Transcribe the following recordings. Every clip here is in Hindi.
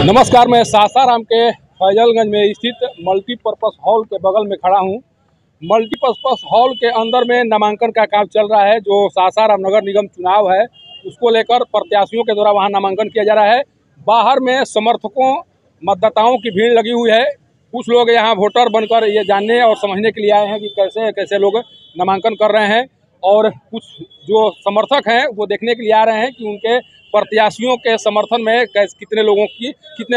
नमस्कार, मैं सासाराम के फैजलगंज में स्थित मल्टीपर्पज़ हॉल के बगल में खड़ा हूं। मल्टीपर्पज़ हॉल के अंदर में नामांकन का काम चल रहा है। जो सासाराम नगर निगम चुनाव है उसको लेकर प्रत्याशियों के द्वारा वहां नामांकन किया जा रहा है। बाहर में समर्थकों मतदाताओं की भीड़ लगी हुई है। कुछ लोग यहां वोटर बनकर ये जानने और समझने के लिए आए हैं कि कैसे कैसे लोग नामांकन कर रहे हैं, और कुछ जो समर्थक हैं वो देखने के लिए आ रहे हैं कि उनके प्रत्याशियों के समर्थन में कितने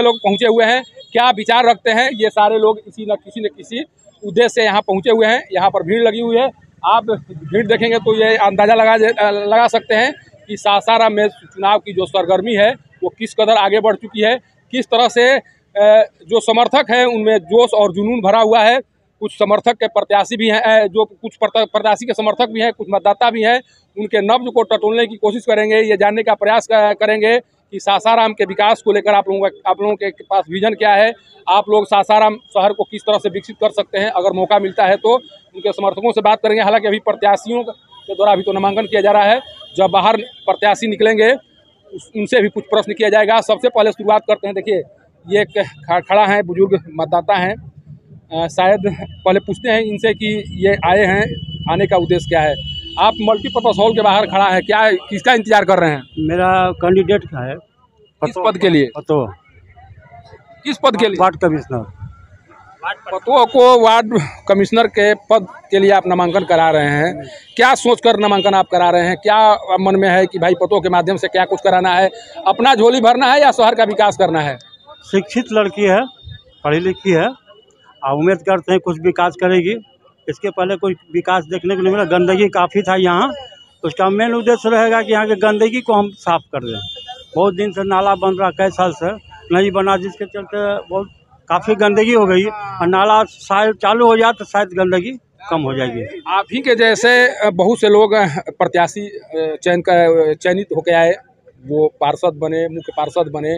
लोग पहुंचे हुए हैं, क्या विचार रखते हैं। ये सारे लोग न किसी उद्देश्य से यहाँ पहुंचे हुए हैं। यहाँ पर भीड़ लगी हुई है। आप भीड़ देखेंगे तो ये अंदाज़ा लगा सकते हैं कि सासाराम में चुनाव की जो सरगर्मी है वो किस कदर आगे बढ़ चुकी है, किस तरह से जो समर्थक हैं उनमें जोश और जुनून भरा हुआ है। कुछ समर्थक के प्रत्याशी भी हैं, जो कुछ प्रत्याशी के समर्थक भी हैं, कुछ मतदाता भी हैं। उनके नब्ज को टटोलने की कोशिश करेंगे, ये जानने का प्रयास करेंगे कि सासाराम के विकास को लेकर आप लोगों के पास विजन क्या है, आप लोग सासाराम शहर को किस तरह से विकसित कर सकते हैं। अगर मौका मिलता है तो उनके समर्थकों से बात करेंगे। हालांकि अभी प्रत्याशियों के द्वारा अभी तो नामांकन किया जा रहा है। जब बाहर प्रत्याशी निकलेंगे उनसे भी कुछ प्रश्न किया जाएगा। सबसे पहले शुरुआत करते हैं। देखिए, ये खड़ा है, बुजुर्ग मतदाता हैं। शायद पहले पूछते हैं इनसे कि ये आए हैं, आने का उद्देश्य क्या है। आप मल्टीपर्पज़ हॉल के बाहर खड़ा है, क्या किसका इंतजार कर रहे हैं? मेरा कैंडिडेट का है। किस पद के लिए? पतो। किस पद के लिए? Ward commissioner. पतो को वार्ड कमिश्नर के पद के लिए आप नामांकन करा रहे हैं। क्या सोचकर नामांकन आप करा रहे हैं? क्या मन में है कि भाई पतो के माध्यम से क्या कुछ कराना है? अपना झोली भरना है या शहर का विकास करना है? शिक्षित लड़की है, पढ़ी लिखी है, उम्मीद करते हैं कुछ विकास करेगी। इसके पहले कोई विकास देखने को नहीं मिला। गंदगी काफ़ी था यहाँ, उसका मेन उद्देश्य रहेगा कि यहाँ की गंदगी को हम साफ कर दें। बहुत दिन से नाला बन रहा, कई साल से नहीं बना, जिसके चलते बहुत काफ़ी गंदगी हो गई। और नाला शायद चालू हो जाए तो शायद गंदगी कम हो जाएगी। आप ही के जैसे बहुत से लोग प्रत्याशी चयनित होकर आए, वो पार्षद बने, मुख्य पार्षद बने।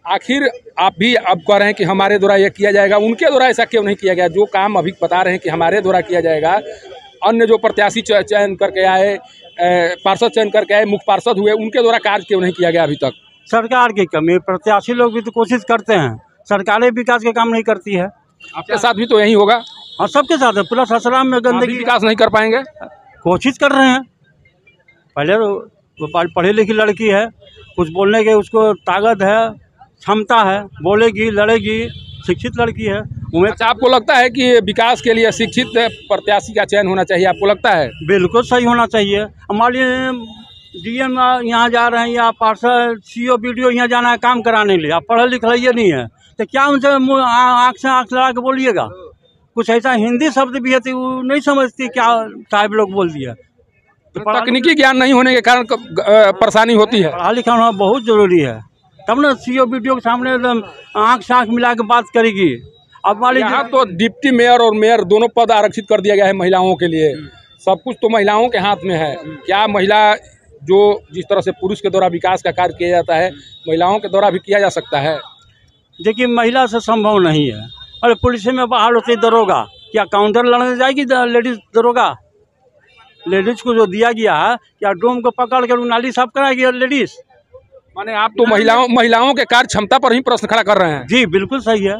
आखिर आप भी अब कह रहे हैं कि हमारे द्वारा ये किया जाएगा, उनके द्वारा ऐसा क्यों नहीं किया गया? जो काम अभी बता रहे हैं कि हमारे द्वारा किया जाएगा, अन्य जो प्रत्याशी चयन करके आए, पार्षद चयन करके आए, मुख्य पार्षद हुए, उनके द्वारा कार्य क्यों नहीं किया गया अभी तक? सरकार की कमी। प्रत्याशी लोग भी तो कोशिश करते हैं, सरकारें विकास के काम नहीं करती है। आपके साथ भी तो यही होगा? हाँ, सबके साथ है। पूरा सासाराम में गंदगी। विकास नहीं कर पाएंगे? कोशिश कर रहे हैं। पहले वो पढ़ी लिखी लड़की है, कुछ बोलने के उसको ताकत है, क्षमता है, बोलेगी, लड़ेगी, शिक्षित लड़की है। अच्छा, आपको लगता है कि विकास के लिए शिक्षित प्रत्याशी का चयन होना चाहिए? आपको लगता है? बिल्कुल सही होना चाहिए। हमारे डीएम यहाँ जा रहे हैं या पार्षद सीओ बीडीओ यहाँ जाना है काम कराने के लिए, आप पढ़े लिखे ये नहीं है तो क्या उनसे आँख से आँख लड़ा के बोलिएगा? कुछ ऐसा हिंदी शब्द भी है तो वो नहीं समझती, क्या साहब लोग बोल दिया। तो तकनीकी ज्ञान नहीं होने के कारण परेशानी होती है। पढ़ा लिखा होना बहुत जरूरी है, तब ना सीओ बीडीओ के सामने आँख से आँख मिला के बात करेगी। अब मान लीजिए, यहाँ तो डिप्टी मेयर और मेयर दोनों पद आरक्षित कर दिया गया है महिलाओं के लिए। सब कुछ तो महिलाओं के हाथ में है। क्या महिला जो जिस तरह से पुरुष के द्वारा विकास का कार्य किया जाता है, महिलाओं के द्वारा भी किया जा सकता है? देखिए, महिला से संभव नहीं है। अरे पुलिस में बाहर होती दरोगा, क्या काउंटर लड़ने जाएगी लेडीज दरोगा? लेडीज को जो दिया गया है, क्या डोम को पकड़ कर नाली साफ कराएगी लेडीज? माने आप तो महिलाओं के कार्य क्षमता पर ही प्रश्न खड़ा कर रहे हैं। जी बिल्कुल सही है।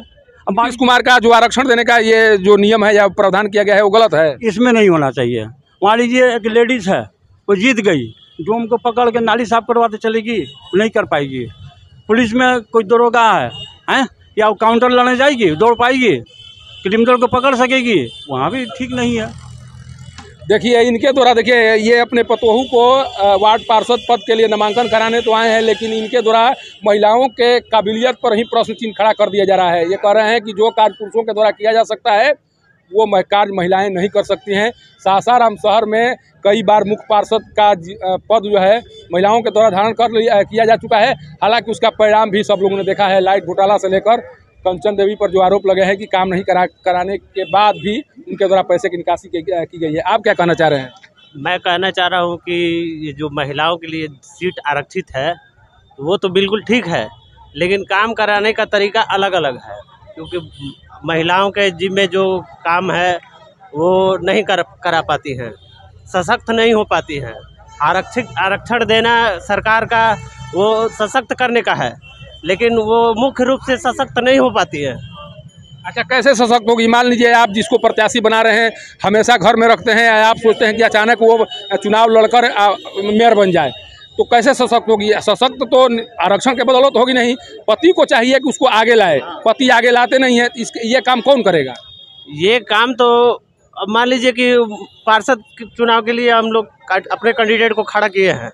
नीतीश कुमार का जो आरक्षण देने का ये जो नियम है या प्रावधान किया गया है वो गलत है, इसमें नहीं होना चाहिए। मान लीजिए एक लेडीज है, वो जीत गई, डोम को पकड़ के नाली साफ करवाते चलेगी? नहीं कर पाएगी। पुलिस में कोई दरोगा है या वो काउंटर लड़ने जाएगी, दौड़ पाएगी? क्रिमिनल को पकड़ सकेगी? वहाँ भी ठीक नहीं है। देखिए, इनके द्वारा देखिए ये अपने पतोहू को वार्ड पार्षद पद के लिए नामांकन कराने तो आए हैं, लेकिन इनके द्वारा महिलाओं के काबिलियत पर ही प्रश्न चिन्ह खड़ा कर दिया जा रहा है। ये कह रहे हैं कि जो कार्य पुरुषों के द्वारा किया जा सकता है वो कार्य महिलाएं नहीं कर सकती हैं। सासाराम शहर में कई बार मुख्य पार्षद का पद जो है महिलाओं के द्वारा धारण किया जा चुका है। हालांकि उसका परिणाम भी सब लोगों ने देखा है। लाइट घोटाला से लेकर कंचन देवी पर जो आरोप लगे हैं कि काम नहीं कराने के बाद भी उनके द्वारा पैसे की निकासी की गई है। आप क्या कहना चाह रहे हैं? मैं कहना चाह रहा हूँ कि ये जो महिलाओं के लिए सीट आरक्षित है वो तो बिल्कुल ठीक है, लेकिन काम कराने का तरीका अलग अलग है। क्योंकि महिलाओं के जिम्मे जो काम है वो नहीं करा पाती हैं, सशक्त नहीं हो पाती हैं। आरक्षण देना सरकार का वो सशक्त करने का है, लेकिन वो मुख्य रूप से सशक्त नहीं हो पाती है। अच्छा, कैसे सशक्त होगी? मान लीजिए आप जिसको प्रत्याशी बना रहे हैं हमेशा घर में रखते हैं, या आप सोचते हैं कि अचानक वो चुनाव लड़कर मेयर बन जाए, तो कैसे सशक्त होगी? सशक्त तो आरक्षण के बदौलत होगी नहीं, पति को चाहिए कि उसको आगे लाए, पति आगे लाते नहीं है, ये काम कौन करेगा? ये काम तो अब मान लीजिए कि पार्षद चुनाव के लिए हम लोग अपने कैंडिडेट को खड़ा किए हैं,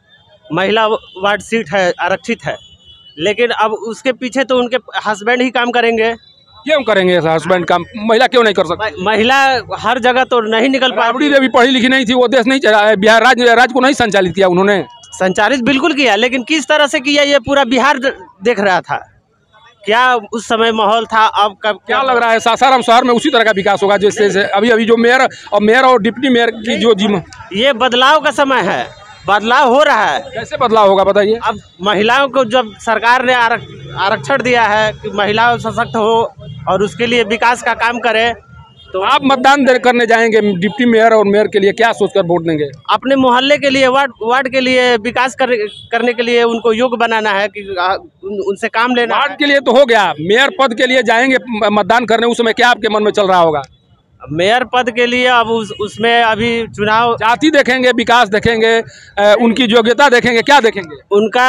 महिला वार्ड सीट है, आरक्षित है, लेकिन अब उसके पीछे तो उनके हस्बैंड ही काम करेंगे। क्यों करेंगे हस्बैंड काम? महिला क्यों नहीं कर सकती? महिला हर जगह तो नहीं निकल पाती। राबड़ी देवी पढ़ी लिखी नहीं थी, वो देश नहीं चला, बिहार राज्य को नहीं संचालित किया उन्होंने। संचालित बिल्कुल किया, लेकिन किस तरह से किया ये पूरा बिहार देख रहा था। क्या उस समय माहौल था, अब कब क्या लग रहा है सासाराम शहर में उसी तरह का विकास होगा जैसे अभी जो मेयर और डिप्टी मेयर की जो ये बदलाव का समय है, बदलाव हो रहा है। कैसे बदलाव होगा बताइए? अब महिलाओं को जब सरकार ने आरक्षण दिया है कि महिलाओं सशक्त हो और उसके लिए विकास का काम करे, तो आप मतदान करने जाएंगे डिप्टी मेयर और मेयर के लिए, क्या सोचकर वोट देंगे? अपने मोहल्ले के लिए, वार्ड के लिए विकास करने के लिए उनको योग्य बनाना है कि उनसे काम लेना। वार्ड के लिए तो हो गया, मेयर पद के लिए जाएंगे मतदान करने, उस समय क्या आपके मन में चल रहा होगा? मेयर पद के लिए अब उसमें अभी चुनाव, जाति देखेंगे, विकास देखेंगे, उनकी योग्यता देखेंगे, क्या देखेंगे? उनका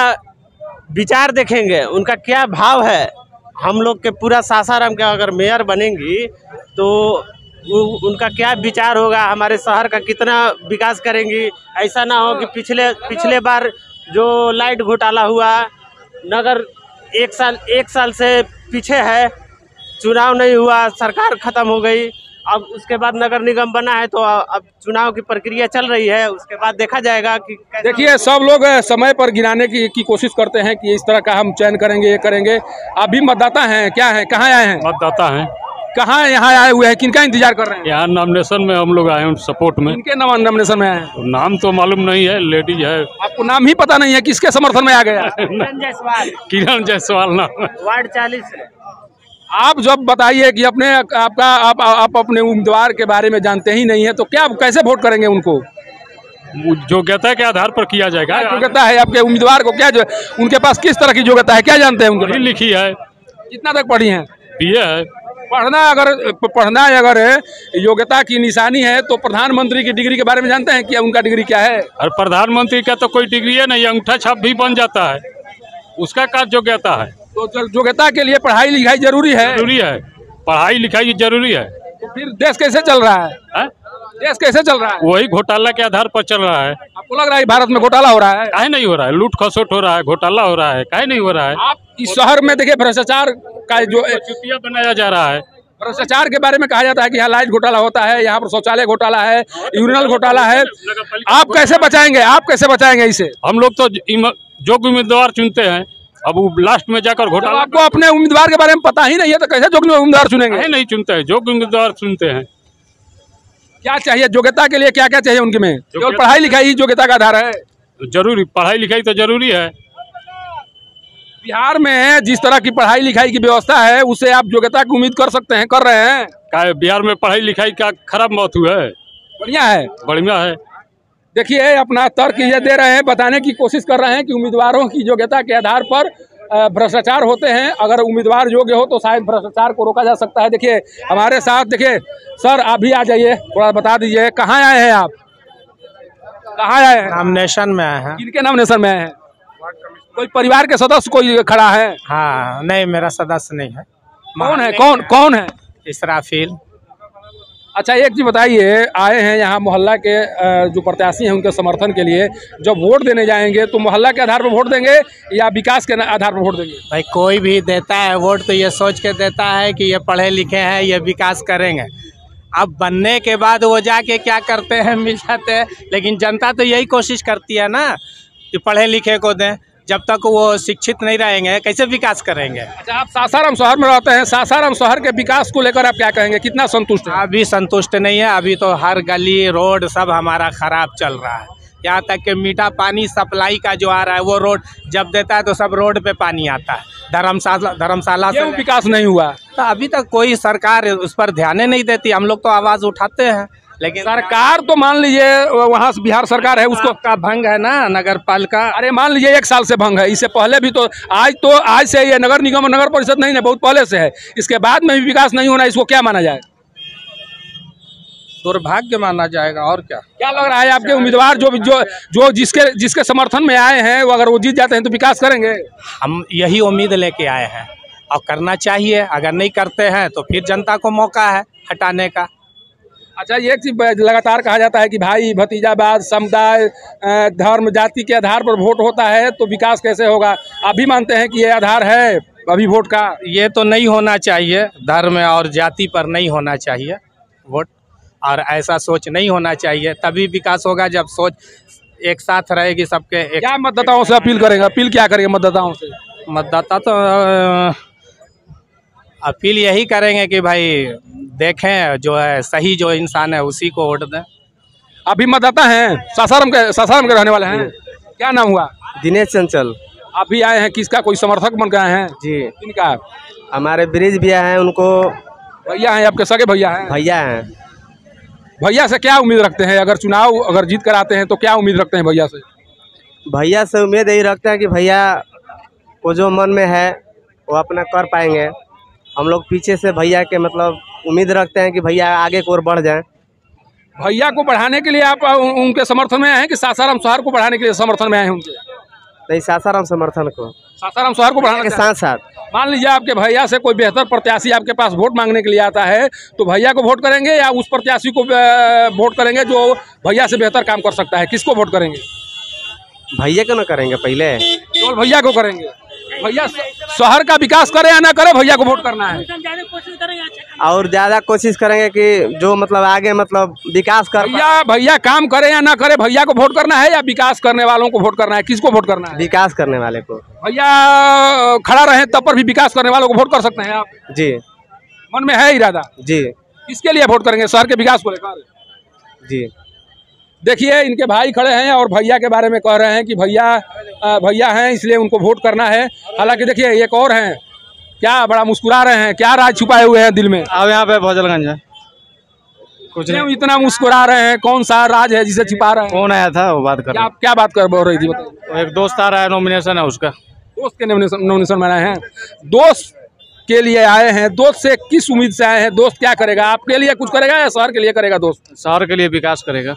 विचार देखेंगे, उनका क्या भाव है। हम लोग के पूरा सासाराम के अगर मेयर बनेंगी तो उनका क्या विचार होगा, हमारे शहर का कितना विकास करेंगी। ऐसा ना हो कि पिछले बार जो लाइट घोटाला हुआ, नगर एक साल से पीछे है, चुनाव नहीं हुआ, सरकार खत्म हो गई। अब उसके बाद नगर निगम बना है, तो अब चुनाव की प्रक्रिया चल रही है, उसके बाद देखा जाएगा कि देखिए सब लोग समय पर गिराने की कोशिश करते हैं कि इस तरह का हम चयन करेंगे, ये करेंगे। आप भी मतदाता हैं, क्या है, कहाँ आए हैं? मतदाता हैं। कहाँ यहाँ आए हुए हैं, किनका इंतजार कर रहे हैं? यहाँ नॉमिनेशन में हम लोग आए हैं, सपोर्ट में। किनके नॉमिनेशन में आए हैं? नाम तो मालूम नहीं है, लेडीज है। आपको नाम ही पता नहीं है, किसके समर्थन में आ गया? किरण जायसवाल नाम, वार्ड 40। आप जब बताइए कि आप अपने उम्मीदवार के बारे में जानते ही नहीं है, तो क्या कैसे वोट करेंगे उनको? योग्यता के आधार पर किया जाएगा। योग्यता है आपके उम्मीदवार को, क्या उनके पास किस तरह की योग्यता है, क्या जानते हैं? उनकी लिखी है, कितना तक पढ़ी है? बीए है। पढ़ना अगर योग्यता की निशानी है तो प्रधानमंत्री की डिग्री के बारे में जानते हैं कि उनका डिग्री क्या है? और प्रधानमंत्री का तो कोई डिग्री है नहीं, अंगूठा छाप भी बन जाता है, उसका क्या योग्यता है? तो योग्यता के लिए पढ़ाई लिखाई जरूरी है। पढ़ाई लिखाई जरूरी है। तो फिर देश कैसे चल रहा है? देश कैसे चल रहा है? वही घोटाला के आधार पर चल रहा है। आपको लग रहा है भारत में घोटाला हो रहा है? काहे नहीं हो रहा है? लूट खसोट हो रहा है, घोटाला हो रहा है, काहे नहीं हो रहा है? आप इस शहर में देखिए भ्रष्टाचार का जो चुतिया बनाया जा रहा है। भ्रष्टाचार के बारे में कहा जाता है कि यहाँ लाइट घोटाला होता है, यहाँ पर शौचालय घोटाला है, यूरिनल घोटाला है। आप कैसे बचाएंगे? आप कैसे बचाएंगे इसे? हम लोग तो जो उम्मीदवार चुनते हैं, अब वो लास्ट में जाकर घोटाला। आपको अपने उम्मीदवार के बारे में पता ही नहीं है तो कैसे जो उम्मीदवार चुनेंगे? नहीं चुनते हैं, जो उम्मीदवार चुनते हैं। क्या चाहिए योग्यता के लिए? क्या क्या चाहिए उनके में? केवल पढ़ाई लिखाई ही योग्यता का आधार है? जरूरी, पढ़ाई लिखाई तो जरूरी है। बिहार में जिस तरह की पढ़ाई लिखाई की व्यवस्था है, उससे आप योग्यता की उम्मीद कर सकते हैं, कर रहे हैं? क्या बिहार में पढ़ाई लिखाई का खराब मौत हुआ है? बढ़िया है, बढ़िया है। देखिए अपना तर्क ये दे रहे हैं, बताने की कोशिश कर रहे हैं कि उम्मीदवारों की योग्यता के आधार पर भ्रष्टाचार होते हैं। अगर उम्मीदवार योग्य हो तो शायद भ्रष्टाचार को रोका जा सकता है। देखिए हमारे साथ, देखिए सर आप भी आ जाइए, थोड़ा बता दीजिए कहाँ आए हैं आप? कहाँ आए हैं? नॉमिनेशन में आए हैं। किनके नॉमिनेशन में आए हैं? कोई परिवार के सदस्य कोई खड़ा है? हाँ, नहीं मेरा सदस्य नहीं है। कौन है? कौन है? इसराफिल। अच्छा एक चीज बताइए, आए हैं यहाँ मोहल्ला के जो प्रत्याशी हैं उनके समर्थन के लिए, जब वोट देने जाएंगे तो मोहल्ला के आधार पर वोट देंगे या विकास के आधार पर वोट देंगे? भाई कोई भी देता है वोट तो ये सोच के देता है कि ये पढ़े लिखे हैं, ये विकास करेंगे। अब बनने के बाद वो जाके क्या करते हैं, मिल जाते हैं, लेकिन जनता तो यही कोशिश करती है ना कि पढ़े लिखे को दें। जब तक वो शिक्षित नहीं रहेंगे कैसे विकास करेंगे? अच्छा आप सासाराम शहर में रहते हैं, सासाराम शहर के विकास को लेकर आप क्या कहेंगे, कितना संतुष्ट है? अभी संतुष्ट नहीं है, अभी तो हर गली रोड सब हमारा खराब चल रहा है। यहाँ तक कि मीठा पानी सप्लाई का जो आ रहा है वो रोड जब देता है तो सब रोड पे पानी आता है। धर्मशाला से विकास नहीं हुआ तो अभी तक कोई सरकार उस पर ध्यान नहीं देती। हम लोग तो आवाज़ उठाते हैं, लेकिन सरकार तो मान लीजिए वहाँ से बिहार सरकार है उसको का भंग है ना, नगर पालिका। अरे मान लीजिए 1 साल से भंग है, इससे पहले भी तो आज से ये नगर निगम और नगर परिषद नहीं है, बहुत पहले से है। इसके बाद में भी विकास नहीं होना, इसको क्या माना जाए? दुर्भाग्य माना जाएगा। और क्या लग रहा है आपके उम्मीदवार जो जिसके समर्थन में आए हैं, वो अगर वो जीत जाते हैं तो विकास करेंगे? हम यही उम्मीद लेके आए हैं और करना चाहिए। अगर नहीं करते हैं तो फिर जनता को मौका है हटाने का। अच्छा, एक चीज लगातार कहा जाता है कि भाई भतीजावाद, समुदाय, धर्म, जाति के आधार पर वोट होता है तो विकास कैसे होगा? आप भी मानते हैं कि ये आधार है अभी वोट का? ये तो नहीं होना चाहिए, धर्म और जाति पर नहीं होना चाहिए वोट, और ऐसा सोच नहीं होना चाहिए। तभी विकास होगा जब सोच एक साथ रहेगी सबके। क्या मतदाताओं से अपील करेंगे? अपील क्या करेंगे मतदाताओं से? मतदाता तो अपील यही करेंगे कि भाई देखें जो है सही, जो इंसान है उसी को वोट दें। अभी मतदाता हैं, सासाराम के रहने वाले हैं। क्या नाम हुआ? दिनेश चंचल। आप भी आए हैं, किसका कोई समर्थक बन गए हैं? जी। किनका? हमारे ब्रिज भैया हैं, उनको भैया हैं, आपके सगे भैया हैं? भैया हैं। भैया से क्या उम्मीद रखते हैं? अगर जीत कर आते हैं तो क्या उम्मीद रखते हैं भैया से? भैया से उम्मीद यही रखते हैं कि भैया को जो मन में है वो अपना कर पाएंगे। हम लोग पीछे से भैया के मतलब उम्मीद रखते हैं कि भैया आगे की ओर बढ़ जाएं। भैया को बढ़ाने के लिए आप उनके समर्थन में आए हैं कि सासाराम शहर को बढ़ाने के लिए समर्थन में आए हैं उनके? नहीं, सासाराम समर्थन को, सासाराम शहर को बढ़ाने के साथ साथ। मान लीजिए आपके भैया से कोई बेहतर प्रत्याशी आपके पास वोट मांगने के लिए आता है तो भैया को वोट करेंगे या उस प्रत्याशी को वोट करेंगे जो भैया से बेहतर काम कर सकता है? किसको वोट करेंगे? भैया को ना करेंगे, पहले केवल भैया को करेंगे। भैया शहर का विकास करे या ना करे, भैया को वोट करना है। और ज्यादा कोशिश करेंगे कि जो मतलब आगे मतलब विकास कर भैया काम करे या ना करे, भैया को वोट करना है या विकास करने वालों को वोट करना है? किसको वोट करना है? विकास करने वाले को। भैया खड़ा रहे तब पर भी विकास करने वालों को वोट कर सकते हैं आप? जी। मन में है इरादा? जी। किसके लिए वोट करेंगे? शहर के विकास को लेकर? जी। देखिए, इनके भाई खड़े हैं और भैया के बारे में कह रहे हैं कि भैया हैं इसलिए उनको वोट करना है। हालांकि देखिए एक और हैं, क्या बड़ा मुस्कुरा रहे हैं, क्या राज छुपाए हुए हैं दिल में? अब यहाँ पे फौजलगंज है। कुछ नहीं, इतना मुस्कुरा रहे हैं, कौन सा राज है जिसे छिपा रहे हैं? कौन आया था वो बात कर? क्या बात कर बोल रही थी बताइए? एक दोस्त आ रहा है, नॉमिनेशन है उसका। दोस्त के नॉमिनेशन में आए हैं, दोस्त के लिए आए हैं। दोस्त से किस उम्मीद से आए हैं? दोस्त क्या करेगा? आपके लिए कुछ करेगा या शहर के लिए करेगा? दोस्त शहर के लिए विकास करेगा।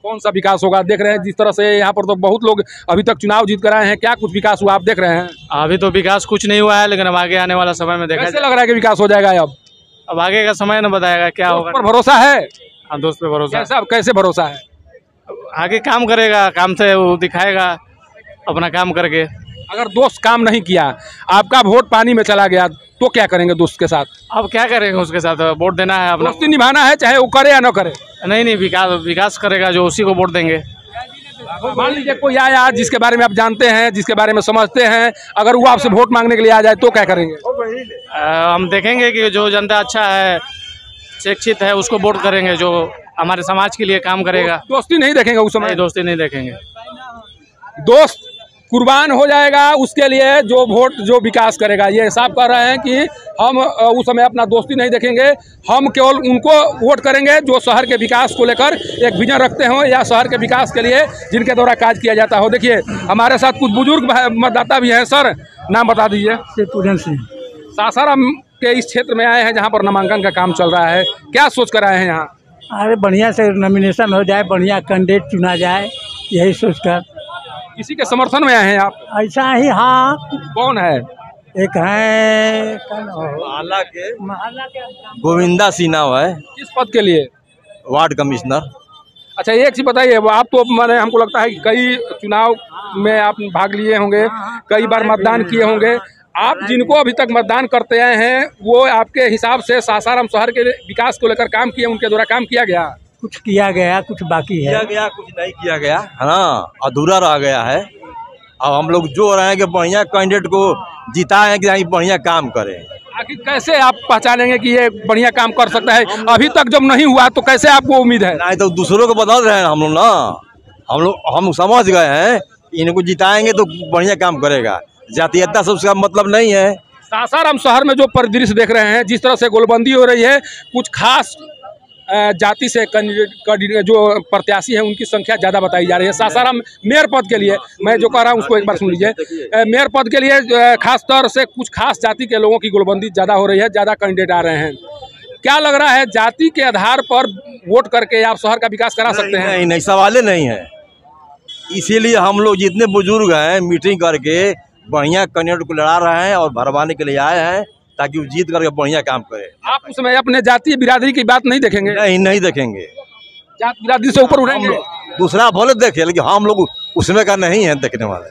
कौन सा विकास होगा? देख रहे हैं जिस तरह से यहाँ पर तो बहुत लोग अभी तक चुनाव जीत कर आए हैं, क्या कुछ विकास हुआ आप देख रहे हैं? अभी तो विकास कुछ नहीं हुआ है, लेकिन अब आगे आने वाला समय में देखा कैसे लग रहा है कि विकास हो जाएगा? अब आगे का समय न बताएगा क्या होगा। पर भरोसा है? हाँ, दोस्त पे भरोसा। कैसे भरोसा है? आगे काम करेगा, काम से वो दिखाएगा अपना काम करके। अगर दोस्त काम नहीं किया, आपका वोट पानी में चला गया तो क्या करेंगे दोस्त के साथ? अब क्या करेंगे उसके साथ? वोट देना है, अपना दोस्ती निभाना है, चाहे वो करे या न करे। नहीं, विकास करेगा जो, उसी को वोट देंगे। मान लीजिए कोई आया जिसके बारे में आप जानते हैं, जिसके बारे में समझते हैं, अगर वो आपसे वोट मांगने के लिए आ जाए तो क्या करेंगे? हम देखेंगे कि जो जनता अच्छा है, शिक्षित है, उसको वोट करेंगे, जो हमारे समाज के लिए काम करेगा। दोस्ती नहीं देखेंगे उस समय? दोस्ती नहीं देखेंगे। दोस्त कुर्बान हो जाएगा उसके लिए जो वोट जो विकास करेगा। ये साफ कह रहे हैं कि हम उस समय अपना दोस्ती नहीं देखेंगे, हम केवल उनको वोट करेंगे जो शहर के विकास को लेकर एक विजन रखते हों या शहर के विकास के लिए जिनके द्वारा कार्य किया जाता हो। देखिए हमारे साथ कुछ बुजुर्ग मतदाता भी हैं। सर, नाम बता दीजिए। पूरन सिंह। सासाराम के इस क्षेत्र में आए हैं जहाँ पर नामांकन का काम चल रहा है, क्या सोच कर आए हैं यहाँ? अरे बढ़िया से नॉमिनेशन हो जाए, बढ़िया कैंडिडेट चुना जाए, यही सोचकर। किसी के समर्थन में आए हैं आप? ऐसा ही। हाँ। कौन है? एक है गोविंदा सिन्हा है। किस पद के लिए? Ward commissioner. अच्छा, एक चीज बताइए, आप तो मैंने हमको लगता है कि कई चुनाव में आप भाग लिए होंगे, कई बार मतदान किए होंगे। आप जिनको अभी तक मतदान करते आए हैं वो आपके हिसाब से सासाराम शहर के विकास को लेकर काम किए, उनके द्वारा काम किया गया? कुछ किया गया, कुछ बाकी है। किया गया, कुछ नहीं किया गया, हाँ, अधूरा रह गया है। अब हम लोग जो रहे हैं कि बढ़िया कैंडिडेट को जिताएं कि बढ़िया काम करें। आखिर कैसे आप पहचानेंगे कि ये बढ़िया काम कर सकता है? अभी तक जब नहीं हुआ तो कैसे आपको उम्मीद है? नहीं तो दूसरों को बता रहे हैं हम लोग ना, हम समझ गए हैं इनको जिताएंगे तो बढ़िया काम करेगा। जातीयता से उसका मतलब नहीं है। सासाराम शहर में जो परिदृश्य देख रहे हैं, जिस तरह से गोलबंदी हो रही है, कुछ खास जाति से कैंडिडेट जो प्रत्याशी हैं उनकी संख्या ज़्यादा बताई जा रही है। सासाराम मेयर पद के लिए मैं जो कह रहा हूँ उसको एक बार सुन लीजिए। मेयर पद के लिए खास तौर से कुछ खास जाति के लोगों की गोलबंदी ज़्यादा हो रही है, ज़्यादा कैंडिडेट आ रहे हैं। क्या लग रहा है, जाति के आधार पर वोट करके आप शहर का विकास करा सकते हैं? नहीं, सवाल नहीं है। इसीलिए हम लोग जितने बुजुर्ग हैं मीटिंग करके बढ़िया कैंडिडेट को लड़ा रहे हैं और भरवाने के लिए आए हैं ताकि वो जीत करके बढ़िया काम करे। आप उसमें अपने जातीय बिरादरी की बात नहीं देखेंगे? नहीं देखेंगे। जात बिरादरी से ऊपर उठेंगे। दूसरा भले देखे, लेकिन हम लोग उसमें का नहीं है देखने वाले।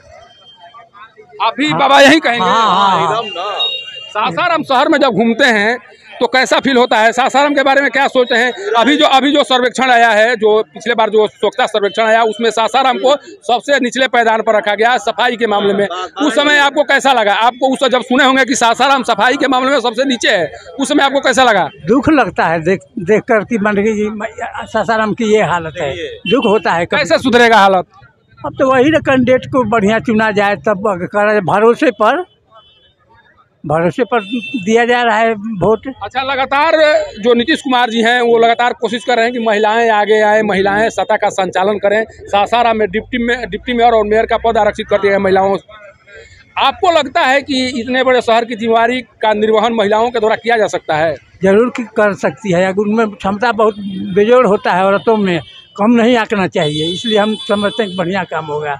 अभी बाबा यही कहेंगे। सासाराम शहर में जब घूमते हैं तो कैसा फील होता है? सासाराम के बारे में क्या सोचते हैं? अभी जो सर्वेक्षण आया है, जो पिछले बार जो स्वच्छता सर्वेक्षण आया, उसमें सासाराम को सबसे निचले पायदान पर रखा गया सफाई के मामले में। उस समय आपको कैसा लगा? आपको उस जब सुने होंगे कि सासाराम सफाई के मामले में सबसे नीचे है, उस समय आपको कैसा लगा? दुख लगता है देख कर कि सासाराम की ये हालत है, दुख होता है। कैसे सुधरेगा हालत? अब तो वही ना कैंडिडेट को बढ़िया चुना जाए, तब भरोसे पर दिया जा रहा है वोट। अच्छा, लगातार जो नीतीश कुमार जी हैं वो लगातार कोशिश कर रहे हैं कि महिलाएं आगे आए, महिलाएं सत्ता का संचालन करें। सासाराम में डिप्टी मेयर और मेयर का पद आरक्षित कर दिया गया महिलाओं। आपको लगता है कि इतने बड़े शहर की जिम्मेवारी का निर्वहन महिलाओं के द्वारा किया जा सकता है? जरूर कि कर सकती है, अगर उनमें क्षमता बहुत बेजोड़ होता है, औरतों में कम नहीं आंकना चाहिए। इसलिए हम समझते हैं कि बढ़िया काम होगा।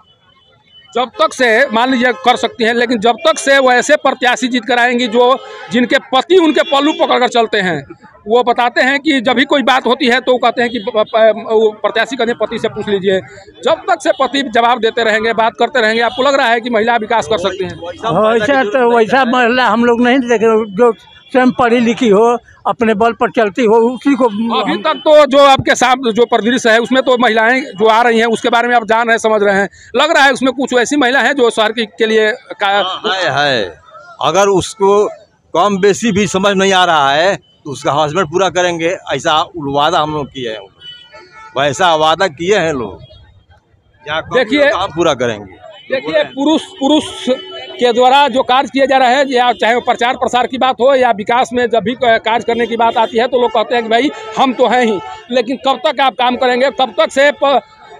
जब तक से मान लीजिए कर सकती हैं, लेकिन जब तक से वो ऐसे प्रत्याशी जीत कर आएंगी जो जिनके पति उनके पल्लू पकड़कर चलते हैं। वो बताते हैं कि जब भी कोई बात होती है तो वो कहते हैं कि प्रत्याशी कहते हैं पति से पूछ लीजिए। जब तक से पति जवाब देते रहेंगे, बात करते रहेंगे, आपको लग रहा है कि महिला विकास कर सकती हैं? वैसा महिला हम लोग नहीं देखे, जो स्वयं पढ़ी लिखी हो, अपने बल पर चलती हो, उसी को। अभी तक तो जो आपके साथ जो परिदृश्य है उसमें तो महिलाएं जो आ रही हैं उसके बारे में आप जान रहे, समझ रहे हैं। लग रहा है उसमें कुछ ऐसी महिला है जो शहर के लिए है। अगर उसको कम बेसी भी समझ नहीं आ रहा है तो उसका हस्बैंड पूरा करेंगे, ऐसा वादा हम लोग किए हैं। वैसा वादा किए हैं लोग, देखिए काम पूरा करेंगे। देखिए, पुरुष के द्वारा जो कार्य किए जा रहे हैं, या चाहे वो प्रचार प्रसार की बात हो या विकास में जब भी कार्य करने की बात आती है तो लोग कहते हैं कि भाई हम तो हैं ही, लेकिन कब तक आप काम करेंगे? कब तक से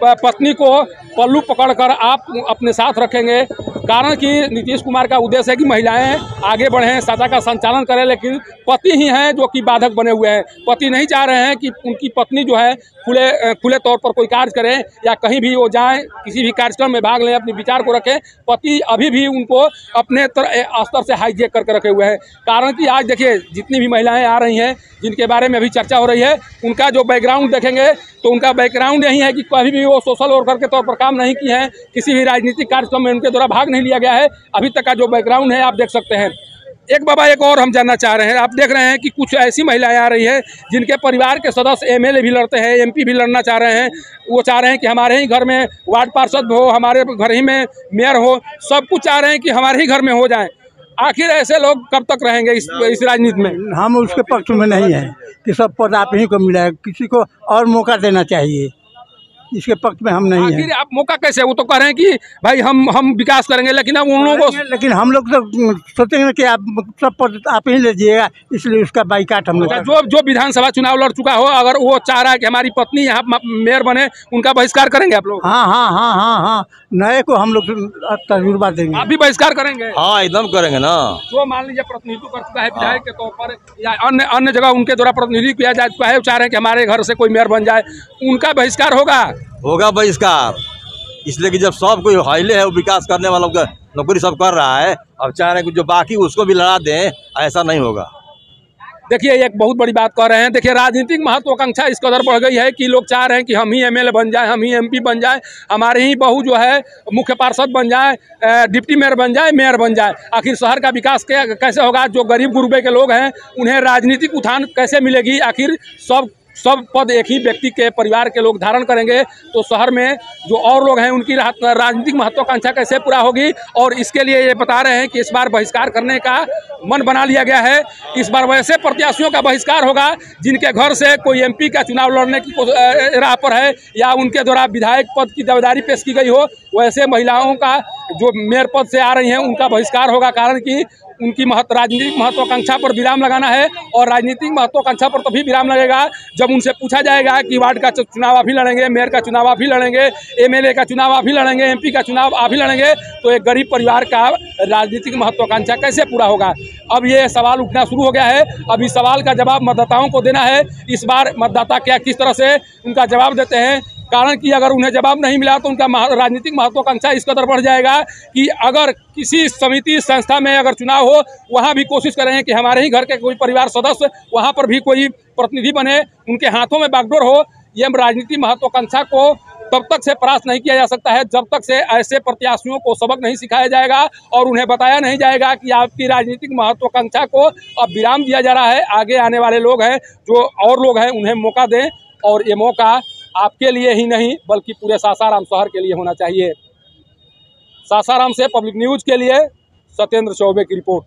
पत्नी को पल्लू पकड़कर आप अपने साथ रखेंगे? कारण कि नीतीश कुमार का उद्देश्य है कि महिलाएं आगे बढ़ें, सत्ता का संचालन करें, लेकिन पति ही हैं जो कि बाधक बने हुए हैं। पति नहीं चाह रहे हैं कि उनकी पत्नी जो है खुले तौर पर कोई कार्य करें या कहीं भी वो जाएं, किसी भी कार्यक्रम में भाग लें, अपने विचार को रखें। पति अभी भी उनको अपने स्तर से हाईजेक करके रखे हुए हैं। कारण कि आज देखिए, जितनी भी महिलाएं आ रही हैं जिनके बारे में अभी चर्चा हो रही है, उनका जो बैकग्राउंड देखेंगे तो उनका बैकग्राउंड यही है कि कभी भी वो सोशल वर्कर के तौर पर काम नहीं किए हैं, किसी भी राजनीतिक कार्यक्रम में उनके द्वारा भाग नहीं लिया गया है। अभी तक का जो बैकग्राउंड है आप देख सकते हैं। एक और हम जानना चाह रहे हैं, आप देख रहे हैं कि कुछ ऐसी महिलाएं आ रही है जिनके परिवार के सदस्य एमएलए भी लड़ते हैं, एमपी भी लड़ना चाह रहे हैं। वो चाह रहे हैं कि हमारे ही घर में वार्ड पार्षद हो, हमारे घर ही में मेयर हो, सब कुछ चाह रहे हैं कि हमारे ही घर में हो जाए। आखिर ऐसे लोग कब तक रहेंगे इस राजनीति में? हम उसके पक्ष में नहीं हैं कि सब पद आप ही को मिला है, किसी को और मौका देना चाहिए, इसके पक्ष में हम नहीं हैं। आखिर आप मौका कैसे? वो तो कह रहे हैं कि भाई हम विकास करेंगे, लेकिन अब उन लोगों को, लेकिन हम लोग तो सोचेंगे कि आप सब पद आप ही लीजिएगा, इसलिए उसका बाइकाट हम लोग। जो विधानसभा चुनाव लड़ चुका हो, अगर वो चाह रहा है कि हमारी पत्नी यहाँ मेयर बने, उनका बहिष्कार करेंगे आप लोग? हाँ, नए को हम लोग तजुर्बा देंगे। आप भी बहिष्कार करेंगे? हाँ, एकदम करेंगे ना। जो मान लीजिए प्रतिनिधित्व कर चुका है विधायक के तौर पर या अन्य जगह उनके द्वारा प्रतिनिधित्व किया जा चुका है, चाह रहे हैं कि हमारे घर से कोई मेयर बन जाए, उनका बहिष्कार होगा बहिष्कार। इसलिए कि जब सब कोई हाईले है, वो विकास करने वालों का नौकरी सब कर रहा है, अब चाह रहे हैं कि जो बाकी उसको भी लड़ा दें, ऐसा नहीं होगा। देखिए, एक बहुत बड़ी बात कर रहे हैं। देखिए, राजनीतिक महत्वाकांक्षा इस कदर बढ़ गई है कि लोग चाह रहे हैं कि हम ही एमएलए बन जाए, हम ही एमपी बन जाए, हमारे ही बहू जो है मुख्य पार्षद बन जाए, डिप्टी मेयर बन जाए, मेयर बन जाए। आखिर शहर का विकास कैसे होगा? जो गरीब गुरबे के लोग हैं उन्हें राजनीतिक उत्थान कैसे मिलेगी? आखिर सब पद एक ही व्यक्ति के परिवार के लोग धारण करेंगे तो शहर में जो और लोग हैं उनकी राजनीतिक महत्वाकांक्षा कैसे पूरा होगी? और इसके लिए ये बता रहे हैं कि इस बार बहिष्कार करने का मन बना लिया गया है। इस बार वैसे प्रत्याशियों का बहिष्कार होगा जिनके घर से कोई एमपी का चुनाव लड़ने की राह पर है या उनके द्वारा विधायक पद की दावेदारी पेश की गई हो, वैसे महिलाओं का जो मेयर पद से आ रही हैं उनका बहिष्कार होगा। कारण कि उनकी राजनीतिक महत्वाकांक्षा पर विराम लगाना है। और राजनीतिक महत्वाकांक्षा पर तभी विराम लगेगा जब उनसे पूछा जाएगा कि वार्ड का चुनाव आप ही लड़ेंगे, मेयर का चुनाव आप ही लड़ेंगे, MLA का चुनाव आप ही लड़ेंगे, MP का चुनाव आप ही लड़ेंगे, तो एक गरीब परिवार का राजनीतिक महत्वाकांक्षा कैसे पूरा होगा। अब ये सवाल उठना शुरू हो गया है। अब इस सवाल का जवाब मतदाताओं को देना है। इस बार मतदाता क्या किस तरह से उनका जवाब देते हैं, कारण कि अगर उन्हें जवाब नहीं मिला तो उनका राजनीतिक महत्वाकांक्षा इस कदर बढ़ जाएगा कि अगर किसी समिति संस्था में अगर चुनाव हो, वहाँ भी कोशिश करें कि हमारे ही घर के कोई परिवार सदस्य वहाँ पर भी कोई प्रतिनिधि बने, उनके हाथों में बागडोर हो। ये राजनीतिक महत्वाकांक्षा को तब तक से परास्त नहीं किया जा सकता है जब तक से ऐसे प्रत्याशियों को सबक नहीं सिखाया जाएगा और उन्हें बताया नहीं जाएगा कि आपकी राजनीतिक महत्वाकांक्षा को अब विराम दिया जा रहा है। आगे आने वाले लोग हैं, जो और लोग हैं, उन्हें मौका दें और ये मौका आपके लिए ही नहीं बल्कि पूरे सासाराम शहर के लिए होना चाहिए। सासाराम से पब्लिक न्यूज़ के लिए सत्येंद्र चौबे की रिपोर्ट।